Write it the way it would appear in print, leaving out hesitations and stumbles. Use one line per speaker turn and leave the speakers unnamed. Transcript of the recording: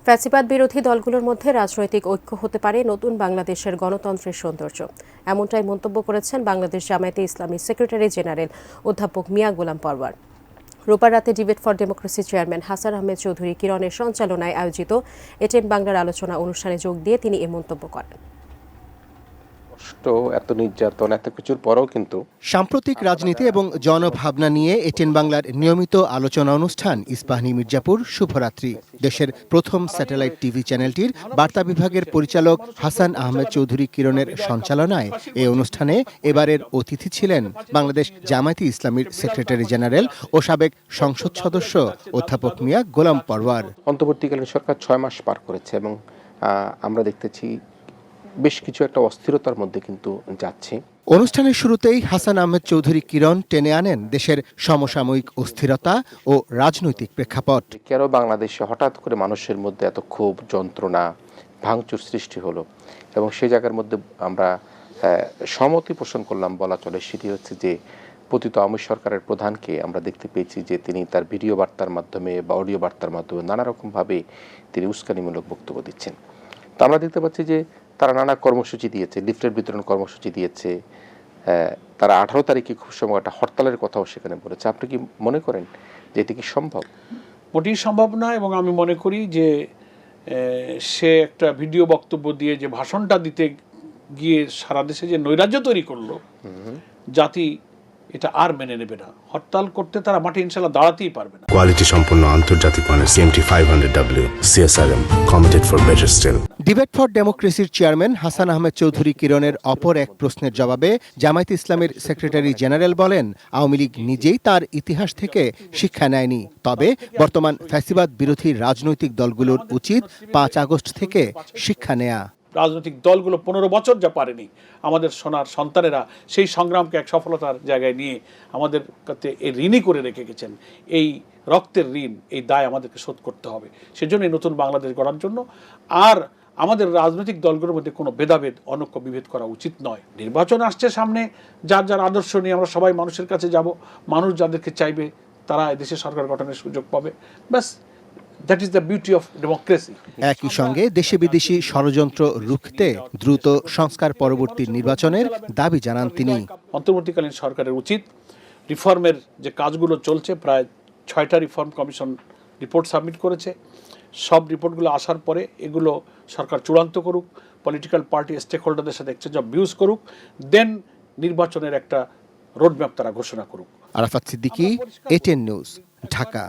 ফ্যাসিবাদ বিরোধী দলগুলোর মধ্যে রাজনৈতিক ঐক্য হতে পারে নতুন বাংলাদেশের গণতন্ত্রের সৌন্দর্য, এমনটাই মন্তব্য করেছেন বাংলাদেশ জামায়াতে ইসলামী সেক্রেটারি জেনারেল অধ্যাপক মিয়া গোলাম পরওয়ার। রোববার রাতে debate for democracy chairman Hasan Ahmed Chowdhury কিরণের সঞ্চালনায় আয়োজিত এটেন বাংলার আলোচনা অনুষ্ঠানে যোগ দিয়ে তিনি এ মন্তব্য করেন।
এত নির্যাতন এত কিছুর পরেও কিন্তু
সাম্প্রতিক রাজনীতি এবং জনভাবনা নিয়ে এটেন বাংলার নিয়মিত আলোচনা অনুষ্ঠান ইস্পাহানী মির্জাপুর শুভরাত্রি। দেশের প্রথম স্যাটেলাইট টিভি চ্যানেলটির বার্তা বিভাগের পরিচালক হাসান আহমেদ চৌধুরী কিরণের সঞ্চালনায় এই অনুষ্ঠানে এবারের অতিথি ছিলেন বাংলাদেশ জামায়াতে ইসলামীর সেক্রেটারি জেনারেল ও সাবেক সংসদ সদস্য অধ্যাপক মিয়া গোলাম পরওয়ার।
অন্তর্বর্তীকালীন সরকার 6 মাস পার করেছে এবং আমরা দেখতেছি বেশ কিছু একটা অস্থিরতার মধ্যে কিন্তু যাচ্ছে।
অনুষ্ঠানের শুরুতেই হাসান আহমেদ চৌধুরী কিরণ টেনে আনেন দেশের সমসাময়িক অস্থিরতা ও রাজনৈতিক প্রেক্ষাপট।
কেন বাংলাদেশে হঠাৎ করে মানুষের মধ্যে এত ক্ষোভ, যন্ত্রণা, ভাঙচুর সৃষ্টি হলো এবং সেই জায়গার মধ্যে আমরা সম্মতি পোষণ করলাম বলা চলে। সেটি হচ্ছে যে পতিত আওয়ামী সরকারের প্রধানকে আমরা দেখতে পেয়েছি যে তিনি তার ভিডিও বার্তার মাধ্যমে বা অডিও বার্তার মাধ্যমে নানা রকমভাবে তিনি উস্কানিমূলক বক্তব্য দিচ্ছেন। তা আমরা দেখতে পাচ্ছি যে তারা নানা কর্মসূচি দিয়েছে, লিফলেট বিতরণ কর্মসূচি দিয়েছে। তারা 18 তারিখে খুব সময় একটা হরতালের কথাও সেখানে বলেছে। আপনি কি মনে করেন যে এটি কি সম্ভব?
মোটেই সম্ভব না। এবং আমি মনে করি যে সে একটা ভিডিও বক্তব্য দিয়ে যে ভাষণটা দিতে গিয়ে সারা দেশে যে নৈরাজ্য তৈরি করলো, জাতি এটা আর মেনে নেবে না। হরতাল করতে তারা মাঠে ইনশাআল্লাহ দাঁড়াতেই পারবে না।
কোয়ালিটি সম্পন্ন আন্তর্জাতিক মানের CMT 500W CSRM committed for better still।
Debate for ডেমোক্রেসির চেয়ারম্যান হাসান আহমেদ চৌধুরী কিরণের অপর এক প্রশ্নের জবাবে জামায়াতে ইসলামীর সেক্রেটারি জেনারেল বলেন, আওয়ামী লীগ নিজেই তার ইতিহাস থেকে শিক্ষা নেয়নি। তবে বর্তমান ফ্যাসিবাদ বিরোধী রাজনৈতিক দলগুলোর উচিত 5 আগস্ট থেকে শিক্ষা নেয়া।
রাজনৈতিক দলগুলো 15 বছর যা পারেনি, আমাদের সোনার সন্তানেরা সেই সংগ্রামকে এক সফলতার জায়গায় নিয়ে আমাদের কাছে এই ঋণই করে রেখে গেছেন। এই রক্তের ঋণ, এই দায় আমাদেরকে শোধ করতে হবে। সেজন্য এই নতুন বাংলাদেশ গড়ার জন্য আর আমাদের রাজনৈতিক দলগুলোর মধ্যে কোনো ভেদাভেদ, অনৈক্য বিভেদ করা উচিত নয়। নির্বাচন আসছে সামনে, যার যার আদর্শ নিয়ে আমরা সবাই মানুষের কাছে যাব। মানুষ যাদেরকে চাইবে তারা এদেশে সরকার গঠনের সুযোগ পাবে। ব্যাস, that is the beauty of democracy.
একই সঙ্গে দেশে বিদেশি ষড়যন্ত্র রুখতে দ্রুত সংস্কার পরবর্তী নির্বাচনের দাবি জানান তিনি।
অন্তর্বর্তীকালীন সরকারের উচিত রিফর্মের যে কাজগুলো চলছে, প্রায় 6টা রিফর্ম কমিশন রিপোর্ট সাবমিট করেছে। সব রিপোর্টগুলো আসার পরে এগুলো সরকার চূড়ান্ত করুক, পলিটিক্যাল পার্টি স্টেক হোল্ডারদের সাথে এক্সচেঞ্জ অফ ভিউজ করুক, দেন নির্বাচনের একটা রোডম্যাপ তারা ঘোষণা করুক।
Arafat Siddiqui, ATN news, Dhaka.